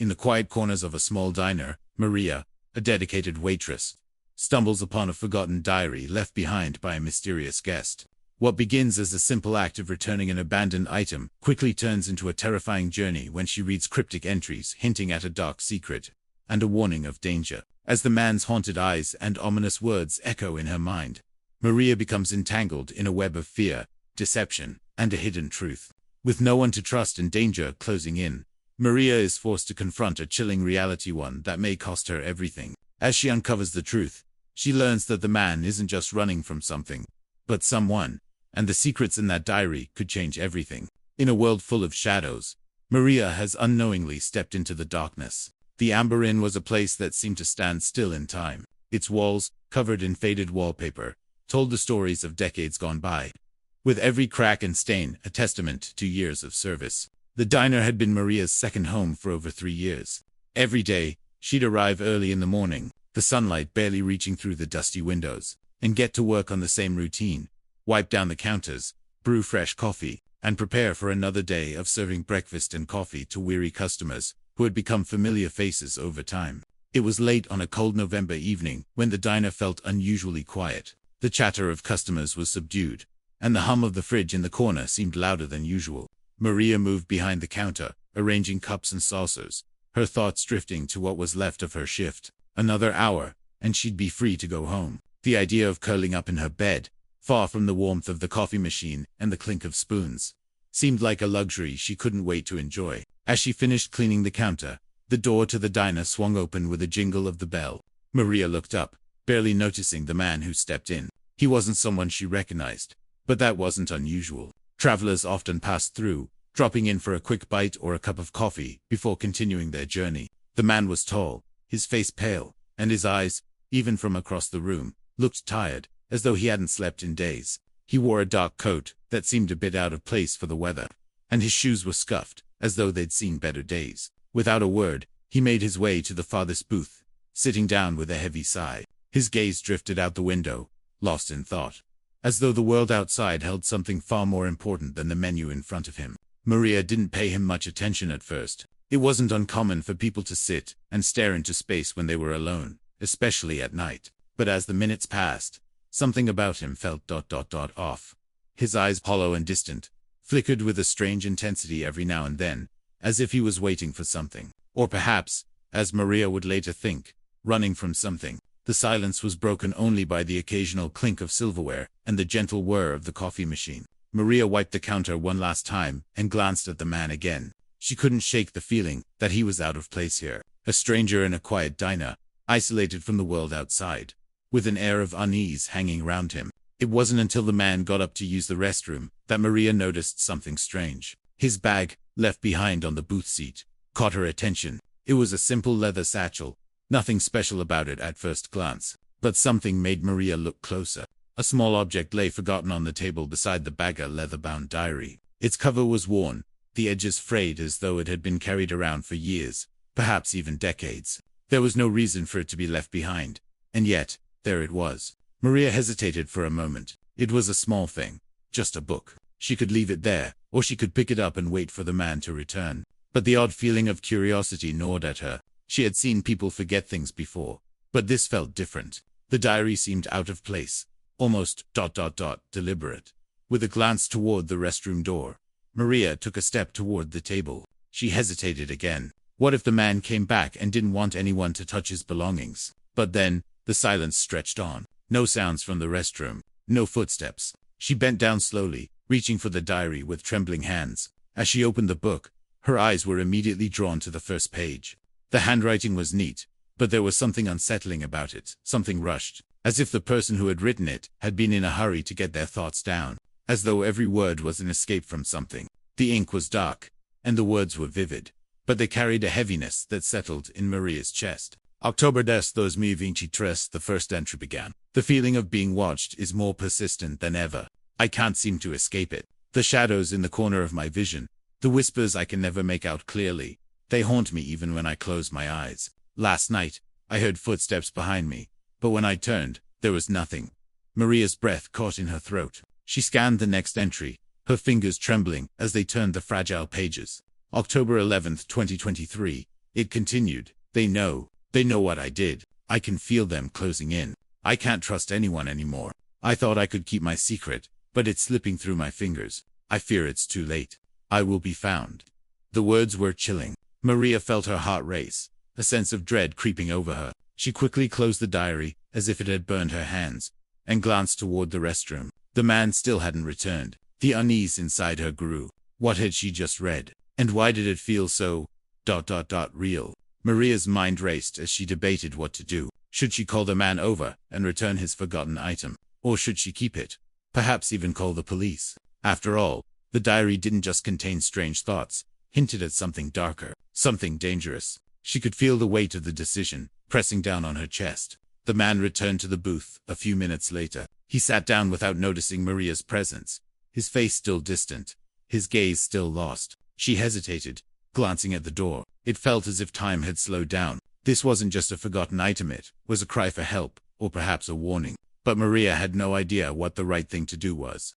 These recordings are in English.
In the quiet corners of a small diner, Maria, a dedicated waitress, stumbles upon a forgotten diary left behind by a mysterious guest. What begins as a simple act of returning an abandoned item quickly turns into a terrifying journey when she reads cryptic entries hinting at a dark secret and a warning of danger. As the man's haunted eyes and ominous words echo in her mind, Maria becomes entangled in a web of fear, deception, and a hidden truth. With no one to trust and danger closing in, Maria is forced to confront a chilling reality, one that may cost her everything. As she uncovers the truth, she learns that the man isn't just running from something, but someone, and the secrets in that diary could change everything. In a world full of shadows, Maria has unknowingly stepped into the darkness. The Amber Inn was a place that seemed to stand still in time. Its walls, covered in faded wallpaper, told the stories of decades gone by, with every crack and stain a testament to years of service. The diner had been Maria's second home for over 3 years. Every day, she'd arrive early in the morning, the sunlight barely reaching through the dusty windows, and get to work on the same routine: wipe down the counters, brew fresh coffee, and prepare for another day of serving breakfast and coffee to weary customers who had become familiar faces over time. It was late on a cold November evening when the diner felt unusually quiet. The chatter of customers was subdued, and the hum of the fridge in the corner seemed louder than usual. Maria moved behind the counter, arranging cups and saucers, her thoughts drifting to what was left of her shift. Another hour, and she'd be free to go home. The idea of curling up in her bed, far from the warmth of the coffee machine and the clink of spoons, seemed like a luxury she couldn't wait to enjoy. As she finished cleaning the counter, the door to the diner swung open with a jingle of the bell. Maria looked up, barely noticing the man who stepped in. He wasn't someone she recognized, but that wasn't unusual. Travelers often passed through, dropping in for a quick bite or a cup of coffee before continuing their journey. The man was tall, his face pale, and his eyes, even from across the room, looked tired, as though he hadn't slept in days. He wore a dark coat that seemed a bit out of place for the weather, and his shoes were scuffed, as though they'd seen better days. Without a word, he made his way to the farthest booth, sitting down with a heavy sigh. His gaze drifted out the window, lost in thought, as though the world outside held something far more important than the menu in front of him. Maria didn't pay him much attention at first. It wasn't uncommon for people to sit and stare into space when they were alone, especially at night. But as the minutes passed, something about him felt off. His eyes, hollow and distant, flickered with a strange intensity every now and then, as if he was waiting for something. Or perhaps, as Maria would later think, running from something. The silence was broken only by the occasional clink of silverware and the gentle whir of the coffee machine. Maria wiped the counter one last time and glanced at the man again. She couldn't shake the feeling that he was out of place here, a stranger in a quiet diner, isolated from the world outside, with an air of unease hanging around him. It wasn't until the man got up to use the restroom that Maria noticed something strange. His bag, left behind on the booth seat, caught her attention. It was a simple leather satchel, nothing special about it at first glance, but something made Maria look closer. A small object lay forgotten on the table beside the bagger leather-bound diary. Its cover was worn, the edges frayed as though it had been carried around for years, perhaps even decades. There was no reason for it to be left behind, and yet, there it was. Maria hesitated for a moment. It was a small thing, just a book. She could leave it there, or she could pick it up and wait for the man to return. But the odd feeling of curiosity gnawed at her. She had seen people forget things before, but this felt different. The diary seemed out of place, almost deliberate. With a glance toward the restroom door, Maria took a step toward the table. She hesitated again. What if the man came back and didn't want anyone to touch his belongings? But then, the silence stretched on. No sounds from the restroom, no footsteps. She bent down slowly, reaching for the diary with trembling hands. As she opened the book, her eyes were immediately drawn to the first page. The handwriting was neat, but there was something unsettling about it, something rushed, as if the person who had written it had been in a hurry to get their thoughts down, as though every word was an escape from something. The ink was dark, and the words were vivid, but they carried a heaviness that settled in Maria's chest. October 2023, the first entry began. The feeling of being watched is more persistent than ever. I can't seem to escape it. The shadows in the corner of my vision, the whispers I can never make out clearly, they haunt me even when I close my eyes. Last night, I heard footsteps behind me, but when I turned, there was nothing. Maria's breath caught in her throat. She scanned the next entry, her fingers trembling as they turned the fragile pages. October 11, 2023, It continued. They know what I did. I can feel them closing in. I can't trust anyone anymore. I thought I could keep my secret, but it's slipping through my fingers. I fear it's too late. I will be found. The words were chilling. Maria felt her heart race, a sense of dread creeping over her. She quickly closed the diary, as if it had burned her hands, and glanced toward the restroom. The man still hadn't returned. The unease inside her grew. What had she just read? And why did it feel so real? Maria's mind raced as she debated what to do. Should she call the man over and return his forgotten item? Or should she keep it? Perhaps even call the police. After all, the diary didn't just contain strange thoughts, hinted at something darker, something dangerous. She could feel the weight of the decision pressing down on her chest. The man returned to the booth a few minutes later. He sat down without noticing Maria's presence, his face still distant, his gaze still lost. She hesitated, glancing at the door. It felt as if time had slowed down. This wasn't just a forgotten item, it was a cry for help, or perhaps a warning. But Maria had no idea what the right thing to do was.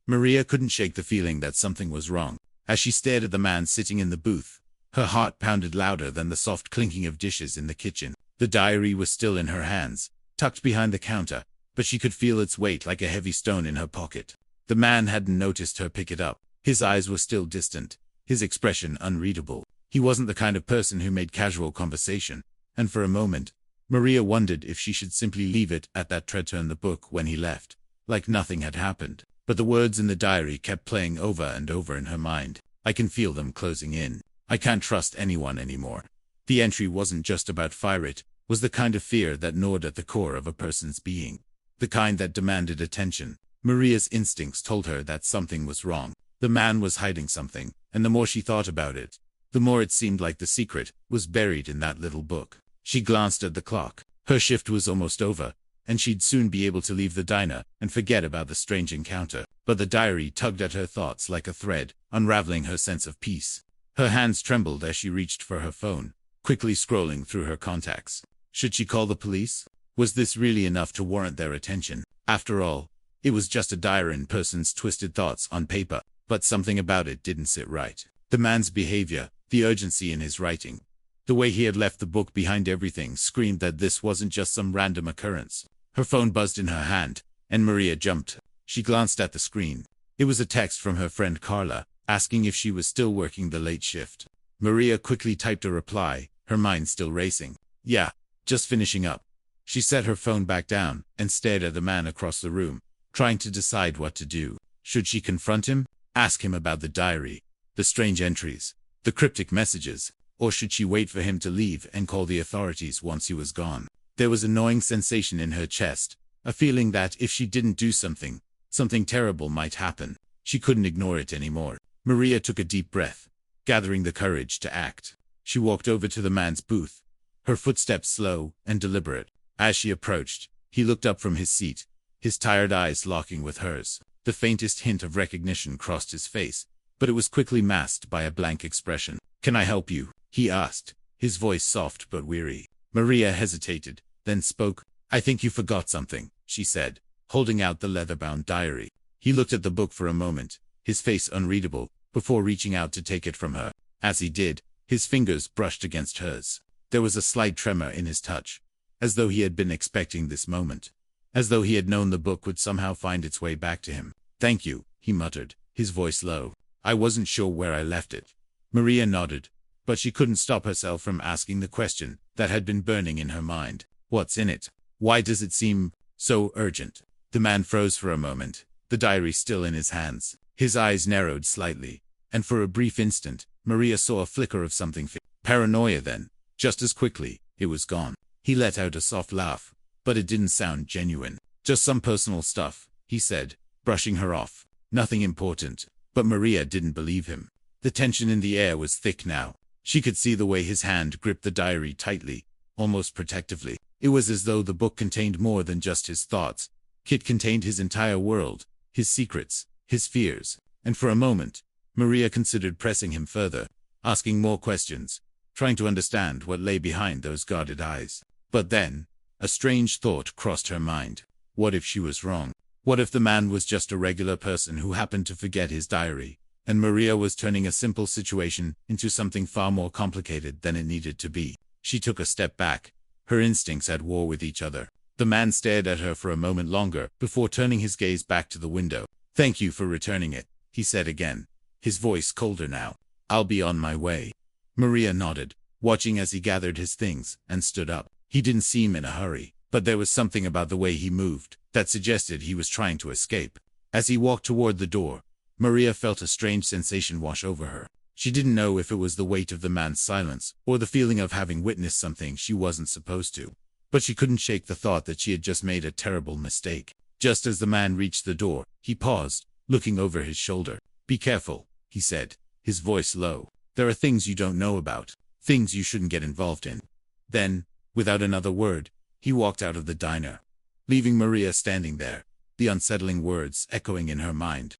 Maria couldn't shake the feeling that something was wrong. As she stared at the man sitting in the booth, her heart pounded louder than the soft clinking of dishes in the kitchen. The diary was still in her hands, tucked behind the counter, but she could feel its weight like a heavy stone in her pocket. The man hadn't noticed her pick it up. His eyes were still distant, his expression unreadable. He wasn't the kind of person who made casual conversation, and for a moment, Maria wondered if she should simply leave it at that. Return the book when he left, like nothing had happened. But the words in the diary kept playing over and over in her mind. I can feel them closing in. I can't trust anyone anymore. The entry wasn't just about fire, it was the kind of fear that gnawed at the core of a person's being. The kind that demanded attention. Maria's instincts told her that something was wrong. The man was hiding something, and the more she thought about it, the more it seemed like the secret was buried in that little book. She glanced at the clock. Her shift was almost over, and she'd soon be able to leave the diner and forget about the strange encounter. But the diary tugged at her thoughts like a thread, unraveling her sense of peace. Her hands trembled as she reached for her phone, quickly scrolling through her contacts. Should she call the police? Was this really enough to warrant their attention? After all, it was just a diary in person's twisted thoughts on paper, but something about it didn't sit right. The man's behavior, the urgency in his writing, the way he had left the book behind, everything screamed that this wasn't just some random occurrence. Her phone buzzed in her hand, and Maria jumped. She glanced at the screen. It was a text from her friend Carla, asking if she was still working the late shift. Maria quickly typed a reply, her mind still racing. Yeah, just finishing up. She set her phone back down and stared at the man across the room, trying to decide what to do. Should she confront him? Ask him about the diary, the strange entries, the cryptic messages, or should she wait for him to leave and call the authorities once he was gone? There was a gnawing sensation in her chest, a feeling that if she didn't do something, something terrible might happen. She couldn't ignore it anymore. Maria took a deep breath, gathering the courage to act. She walked over to the man's booth, her footsteps slow and deliberate. As she approached, he looked up from his seat, his tired eyes locking with hers. The faintest hint of recognition crossed his face, but it was quickly masked by a blank expression. "Can I help you?" he asked, his voice soft but weary. Maria hesitated, then spoke. "I think you forgot something," she said, holding out the leather-bound diary. He looked at the book for a moment, his face unreadable, before reaching out to take it from her. As he did, his fingers brushed against hers. There was a slight tremor in his touch, as though he had been expecting this moment, as though he had known the book would somehow find its way back to him. "Thank you," he muttered, his voice low. "I wasn't sure where I left it." Maria nodded, but she couldn't stop herself from asking the question that had been burning in her mind. What's in it? Why does it seem so urgent? The man froze for a moment, the diary still in his hands. His eyes narrowed slightly, and for a brief instant, Maria saw a flicker of something. Paranoia then. Just as quickly, it was gone. He let out a soft laugh, but it didn't sound genuine. "Just some personal stuff," he said, brushing her off. "Nothing important." But Maria didn't believe him. The tension in the air was thick now. She could see the way his hand gripped the diary tightly, almost protectively. It was as though the book contained more than just his thoughts. It contained his entire world, his secrets, his fears. And for a moment, Maria considered pressing him further, asking more questions, trying to understand what lay behind those guarded eyes. But then, a strange thought crossed her mind. What if she was wrong? What if the man was just a regular person who happened to forget his diary, and Maria was turning a simple situation into something far more complicated than it needed to be. She took a step back, her instincts at war with each other. The man stared at her for a moment longer before turning his gaze back to the window. "Thank you for returning it," he said again, his voice colder now. "I'll be on my way." Maria nodded, watching as he gathered his things and stood up. He didn't seem in a hurry, but there was something about the way he moved that suggested he was trying to escape. As he walked toward the door, Maria felt a strange sensation wash over her. She didn't know if it was the weight of the man's silence or the feeling of having witnessed something she wasn't supposed to. But she couldn't shake the thought that she had just made a terrible mistake. Just as the man reached the door, he paused, looking over his shoulder. "Be careful," he said, his voice low. "There are things you don't know about, things you shouldn't get involved in." Then, without another word, he walked out of the diner, leaving Maria standing there, the unsettling words echoing in her mind.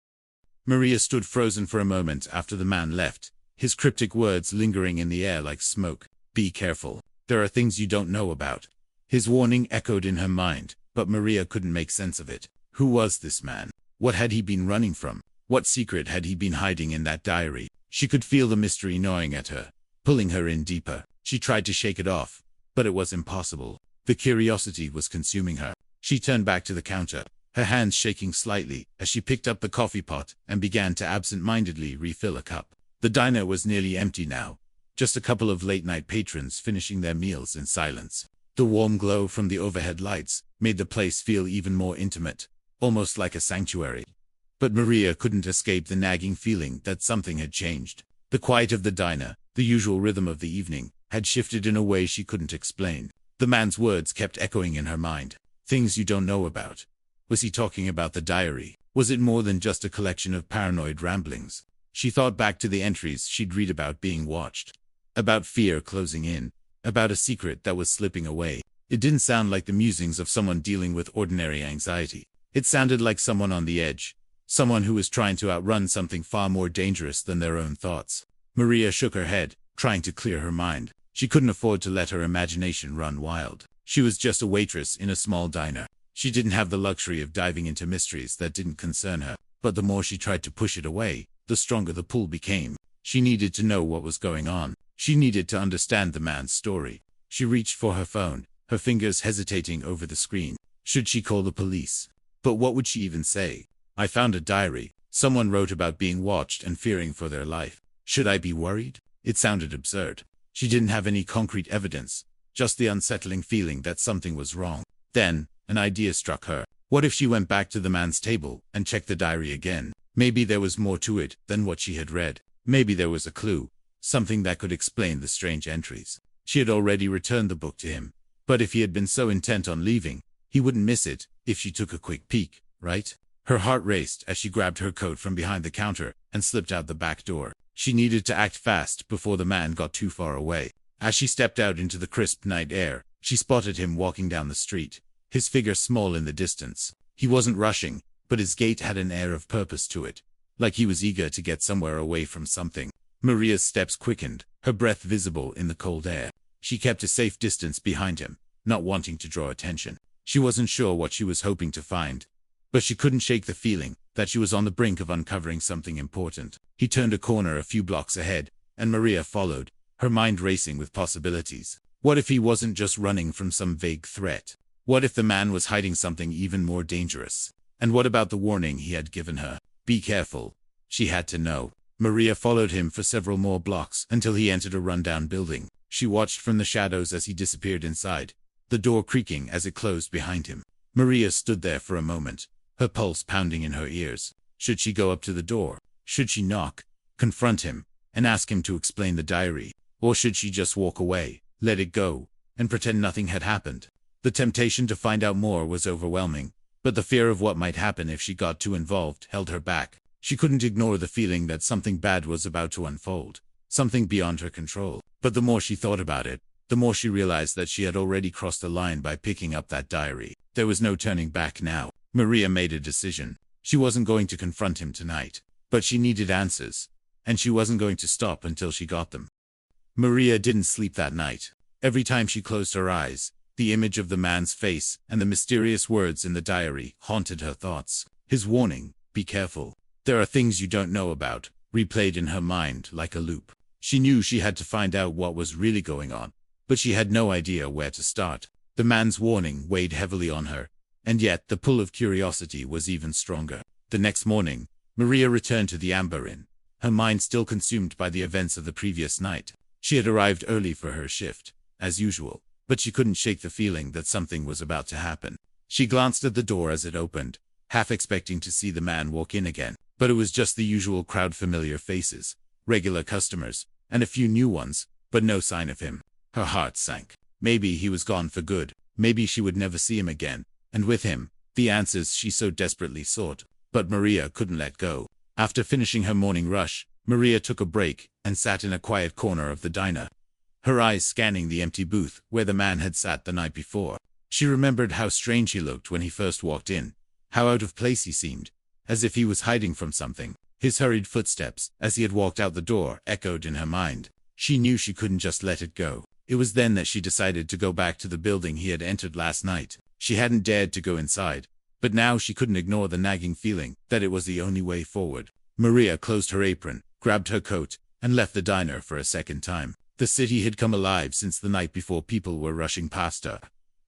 Maria stood frozen for a moment after the man left, his cryptic words lingering in the air like smoke. "Be careful. There are things you don't know about." His warning echoed in her mind, but Maria couldn't make sense of it. Who was this man? What had he been running from? What secret had he been hiding in that diary? She could feel the mystery gnawing at her, pulling her in deeper. She tried to shake it off, but it was impossible. The curiosity was consuming her. She turned back to the counter, her hands shaking slightly as she picked up the coffee pot and began to absent-mindedly refill a cup. The diner was nearly empty now, just a couple of late-night patrons finishing their meals in silence. The warm glow from the overhead lights made the place feel even more intimate, almost like a sanctuary. But Maria couldn't escape the nagging feeling that something had changed. The quiet of the diner, the usual rhythm of the evening, had shifted in a way she couldn't explain. The man's words kept echoing in her mind. Things you don't know about. Was he talking about the diary? Was it more than just a collection of paranoid ramblings? She thought back to the entries she'd read about being watched, about fear closing in, about a secret that was slipping away. It didn't sound like the musings of someone dealing with ordinary anxiety. It sounded like someone on the edge, someone who was trying to outrun something far more dangerous than their own thoughts. Maria shook her head, trying to clear her mind. She couldn't afford to let her imagination run wild. She was just a waitress in a small diner. She didn't have the luxury of diving into mysteries that didn't concern her, but the more she tried to push it away, the stronger the pull became. She needed to know what was going on. She needed to understand the man's story. She reached for her phone, her fingers hesitating over the screen. Should she call the police? But what would she even say? "I found a diary. Someone wrote about being watched and fearing for their life. Should I be worried?" It sounded absurd. She didn't have any concrete evidence, just the unsettling feeling that something was wrong. Then, an idea struck her. What if she went back to the man's table and checked the diary again? Maybe there was more to it than what she had read. Maybe there was a clue, something that could explain the strange entries. She had already returned the book to him. But if he had been so intent on leaving, he wouldn't miss it if she took a quick peek, right? Her heart raced as she grabbed her coat from behind the counter and slipped out the back door. She needed to act fast before the man got too far away. As she stepped out into the crisp night air, she spotted him walking down the street, his figure small in the distance. He wasn't rushing, but his gait had an air of purpose to it, like he was eager to get somewhere away from something. Maria's steps quickened, her breath visible in the cold air. She kept a safe distance behind him, not wanting to draw attention. She wasn't sure what she was hoping to find, but she couldn't shake the feeling that she was on the brink of uncovering something important. He turned a corner a few blocks ahead, and Maria followed, her mind racing with possibilities. What if he wasn't just running from some vague threat? What if the man was hiding something even more dangerous? And what about the warning he had given her? Be careful. She had to know. Maria followed him for several more blocks until he entered a rundown building. She watched from the shadows as he disappeared inside, the door creaking as it closed behind him. Maria stood there for a moment, her pulse pounding in her ears. Should she go up to the door? Should she knock, confront him, and ask him to explain the diary? Or should she just walk away, let it go, and pretend nothing had happened? The temptation to find out more was overwhelming, but the fear of what might happen if she got too involved held her back. She couldn't ignore the feeling that something bad was about to unfold, something beyond her control. But the more she thought about it, the more she realized that she had already crossed the line by picking up that diary. There was no turning back now. Maria made a decision. She wasn't going to confront him tonight, but she needed answers, and she wasn't going to stop until she got them. Maria didn't sleep that night. Every time she closed her eyes, the image of the man's face and the mysterious words in the diary haunted her thoughts. His warning, "Be careful. There are things you don't know about," replayed in her mind like a loop. She knew she had to find out what was really going on, but she had no idea where to start. The man's warning weighed heavily on her, and yet the pull of curiosity was even stronger. The next morning, Maria returned to the Amber Inn, her mind still consumed by the events of the previous night. She had arrived early for her shift, as usual, but she couldn't shake the feeling that something was about to happen. She glanced at the door as it opened, half expecting to see the man walk in again, but it was just the usual crowd, familiar faces, regular customers, and a few new ones, but no sign of him. Her heart sank. Maybe he was gone for good. Maybe she would never see him again, and with him, the answers she so desperately sought. But Maria couldn't let go. After finishing her morning rush, Maria took a break and sat in a quiet corner of the diner, her eyes scanning the empty booth where the man had sat the night before. She remembered how strange he looked when he first walked in, how out of place he seemed, as if he was hiding from something. His hurried footsteps, as he had walked out the door, echoed in her mind. She knew she couldn't just let it go. It was then that she decided to go back to the building he had entered last night. She hadn't dared to go inside, but now she couldn't ignore the nagging feeling that it was the only way forward. Maria closed her apron, grabbed her coat, and left the diner for a second time. The city had come alive since the night before. People were rushing past her.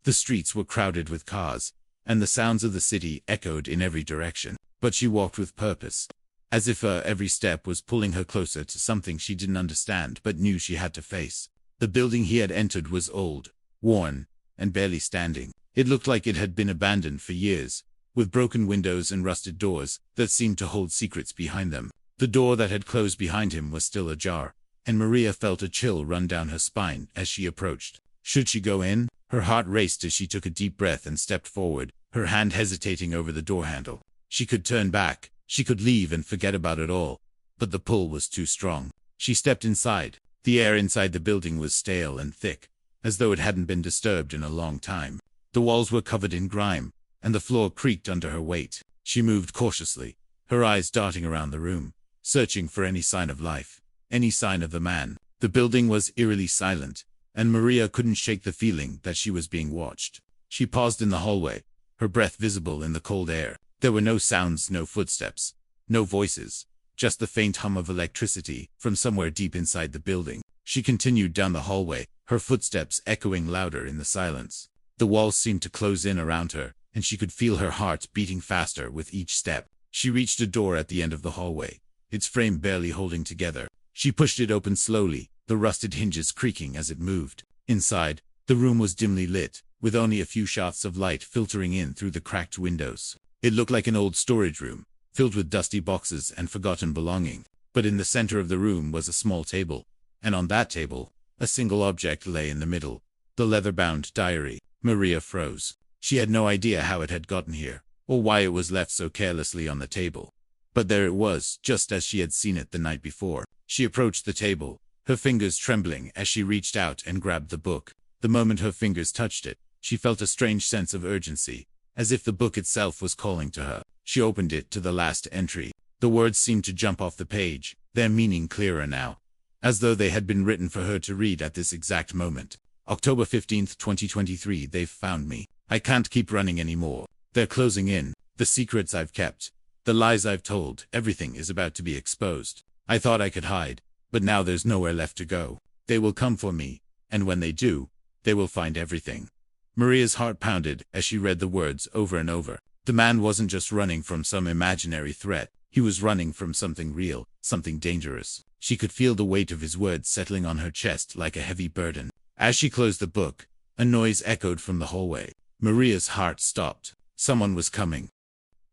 The streets were crowded with cars, and the sounds of the city echoed in every direction. But she walked with purpose, as if her every step was pulling her closer to something she didn't understand but knew she had to face. The building he had entered was old, worn, and barely standing. It looked like it had been abandoned for years, with broken windows and rusted doors that seemed to hold secrets behind them. The door that had closed behind him was still ajar, and Maria felt a chill run down her spine as she approached. Should she go in? Her heart raced as she took a deep breath and stepped forward, her hand hesitating over the door handle. She could turn back, she could leave and forget about it all, but the pull was too strong. She stepped inside. The air inside the building was stale and thick, as though it hadn't been disturbed in a long time. The walls were covered in grime, and the floor creaked under her weight. She moved cautiously, her eyes darting around the room, searching for any sign of life, any sign of the man. The building was eerily silent, and Maria couldn't shake the feeling that she was being watched. She paused in the hallway, her breath visible in the cold air. There were no sounds, no footsteps, no voices, just the faint hum of electricity from somewhere deep inside the building. She continued down the hallway, her footsteps echoing louder in the silence. The walls seemed to close in around her, and she could feel her heart beating faster with each step. She reached a door at the end of the hallway, its frame barely holding together. She pushed it open slowly, the rusted hinges creaking as it moved. Inside, the room was dimly lit, with only a few shafts of light filtering in through the cracked windows. It looked like an old storage room, filled with dusty boxes and forgotten belongings. But in the center of the room was a small table, and on that table, a single object lay in the middle, the leather-bound diary. Maria froze. She had no idea how it had gotten here, or why it was left so carelessly on the table. But there it was, just as she had seen it the night before. She approached the table, her fingers trembling as she reached out and grabbed the book. The moment her fingers touched it, she felt a strange sense of urgency, as if the book itself was calling to her. She opened it to the last entry. The words seemed to jump off the page, their meaning clearer now, as though they had been written for her to read at this exact moment. October 15th, 2023. They've found me. I can't keep running anymore. They're closing in. The secrets I've kept, the lies I've told, everything is about to be exposed. I thought I could hide, but now there's nowhere left to go. They will come for me, and when they do, they will find everything. Maria's heart pounded as she read the words over and over. The man wasn't just running from some imaginary threat. He was running from something real, something dangerous. She could feel the weight of his words settling on her chest like a heavy burden. As she closed the book, a noise echoed from the hallway. Maria's heart stopped. Someone was coming.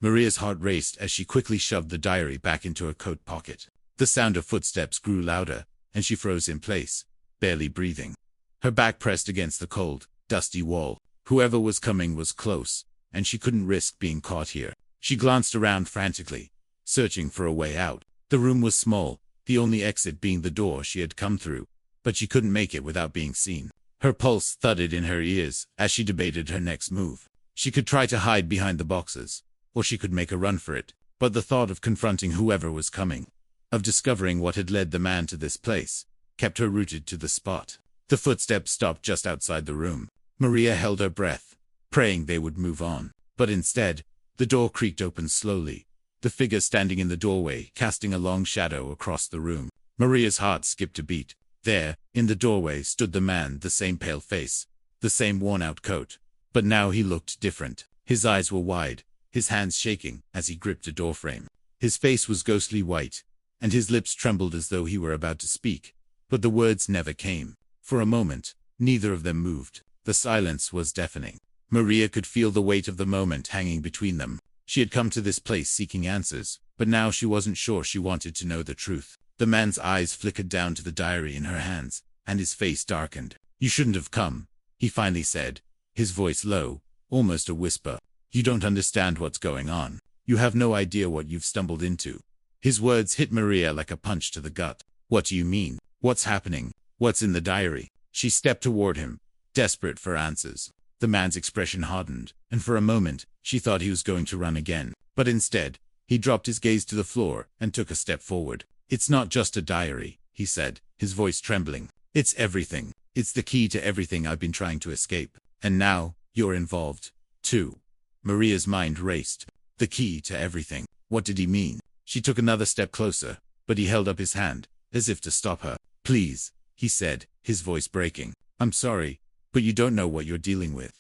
Maria's heart raced as she quickly shoved the diary back into her coat pocket. The sound of footsteps grew louder, and she froze in place, barely breathing. Her back pressed against the cold, dusty wall. Whoever was coming was close, and she couldn't risk being caught here. She glanced around frantically, searching for a way out. The room was small, the only exit being the door she had come through, but she couldn't make it without being seen. Her pulse thudded in her ears as she debated her next move. She could try to hide behind the boxes, or she could make a run for it, but the thought of confronting whoever was coming, of discovering what had led the man to this place, kept her rooted to the spot. The footsteps stopped just outside the room. Maria held her breath, praying they would move on. But instead, the door creaked open slowly, the figure standing in the doorway, casting a long shadow across the room. Maria's heart skipped a beat. There, in the doorway, stood the man, the same pale face, the same worn-out coat. But now he looked different. His eyes were wide, his hands shaking as he gripped a doorframe. His face was ghostly white, and his lips trembled as though he were about to speak. But the words never came. For a moment, neither of them moved. The silence was deafening. Maria could feel the weight of the moment hanging between them. She had come to this place seeking answers, but now she wasn't sure she wanted to know the truth. The man's eyes flickered down to the diary in her hands, and his face darkened. "You shouldn't have come," he finally said, his voice low, almost a whisper. "You don't understand what's going on. You have no idea what you've stumbled into." His words hit Maria like a punch to the gut. "What do you mean? What's happening? What's in the diary?" She stepped toward him, desperate for answers. The man's expression hardened, and for a moment, she thought he was going to run again. But instead, he dropped his gaze to the floor and took a step forward. "It's not just a diary," he said, his voice trembling. "It's everything. It's the key to everything I've been trying to escape. And now, you're involved, too." Maria's mind raced. The key to everything. What did he mean? She took another step closer, but he held up his hand, as if to stop her. "Please," he said, his voice breaking. "I'm sorry, but you don't know what you're dealing with."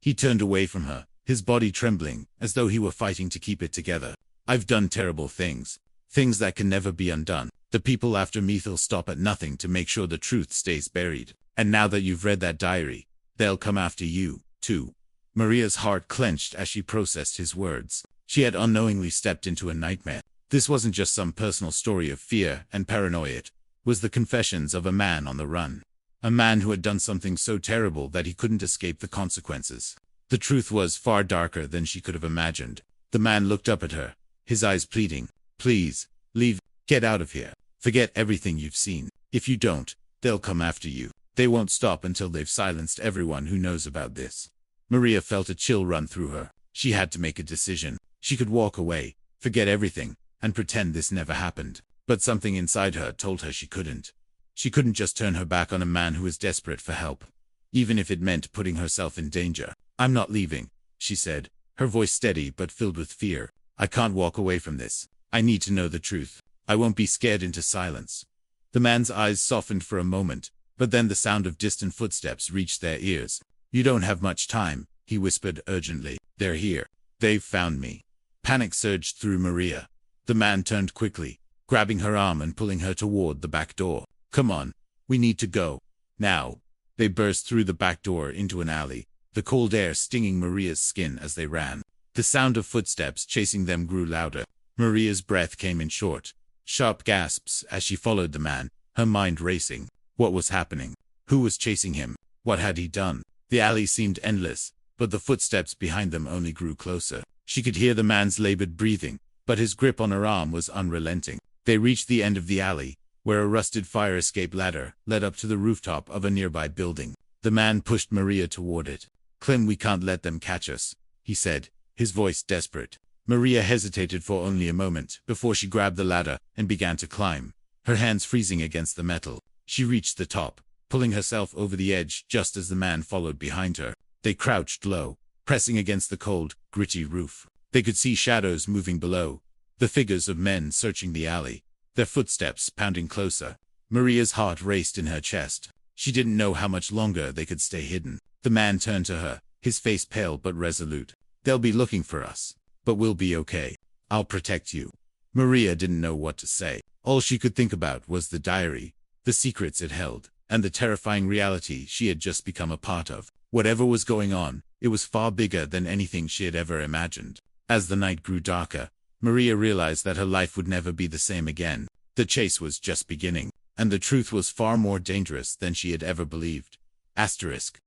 He turned away from her, his body trembling, as though he were fighting to keep it together. "I've done terrible things. Things that can never be undone. The people after me'll stop at nothing to make sure the truth stays buried. And now that you've read that diary, they'll come after you, too." Maria's heart clenched as she processed his words. She had unknowingly stepped into a nightmare. This wasn't just some personal story of fear and paranoia. It was the confessions of a man on the run. A man who had done something so terrible that he couldn't escape the consequences. The truth was far darker than she could have imagined. The man looked up at her, his eyes pleading. "Please, leave. Get out of here. Forget everything you've seen. If you don't, they'll come after you. They won't stop until they've silenced everyone who knows about this." Maria felt a chill run through her. She had to make a decision. She could walk away, forget everything, and pretend this never happened. But something inside her told her she couldn't. She couldn't just turn her back on a man who was desperate for help, even if it meant putting herself in danger. "I'm not leaving," she said, her voice steady but filled with fear. "I can't walk away from this. I need to know the truth. I won't be scared into silence." The man's eyes softened for a moment, but then the sound of distant footsteps reached their ears. "You don't have much time," he whispered urgently. "They're here. They've found me." Panic surged through Maria. The man turned quickly, grabbing her arm and pulling her toward the back door. "Come on. We need to go. Now." They burst through the back door into an alley, the cold air stinging Maria's skin as they ran. The sound of footsteps chasing them grew louder. Maria's breath came in short, sharp gasps as she followed the man, her mind racing. What was happening? Who was chasing him? What had he done? The alley seemed endless, but the footsteps behind them only grew closer. She could hear the man's labored breathing, but his grip on her arm was unrelenting. They reached the end of the alley, where a rusted fire escape ladder led up to the rooftop of a nearby building. The man pushed Maria toward it. "Clem, we can't let them catch us," he said, his voice desperate. Maria hesitated for only a moment before she grabbed the ladder and began to climb, her hands freezing against the metal. She reached the top, pulling herself over the edge just as the man followed behind her. They crouched low, pressing against the cold, gritty roof. They could see shadows moving below, the figures of men searching the alley, their footsteps pounding closer. Maria's heart raced in her chest. She didn't know how much longer they could stay hidden. The man turned to her, his face pale but resolute. "They'll be looking for us, but we'll be okay. I'll protect you." Maria didn't know what to say. All she could think about was the diary, the secrets it held, and the terrifying reality she had just become a part of. Whatever was going on, it was far bigger than anything she had ever imagined. As the night grew darker, Maria realized that her life would never be the same again. The chase was just beginning, and the truth was far more dangerous than she had ever believed. Asterisk.